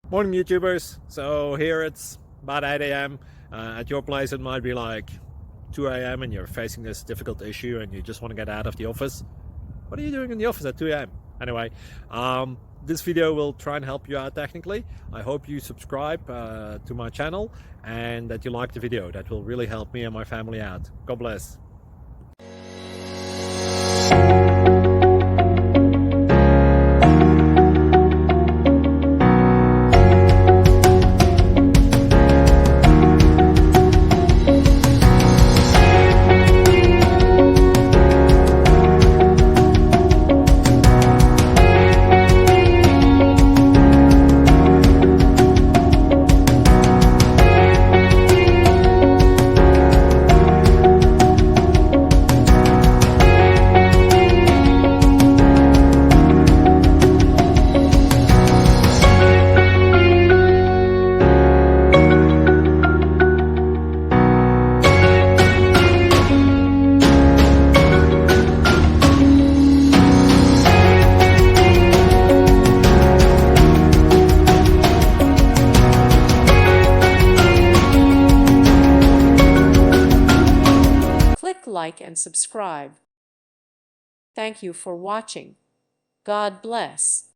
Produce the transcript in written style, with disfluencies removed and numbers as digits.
Morning, YouTubers. So here it's about 8 a.m. At your place, it might be like 2 a.m. and you're facing this difficult issue and you just want to get out of the office. What are you doing in the office at 2 a.m.? Anyway, this video will try and help you out technically. I hope you subscribe to my channel and that you like the video. That will really help me and my family out. God bless. Click like and subscribe. Thank you for watching. God bless.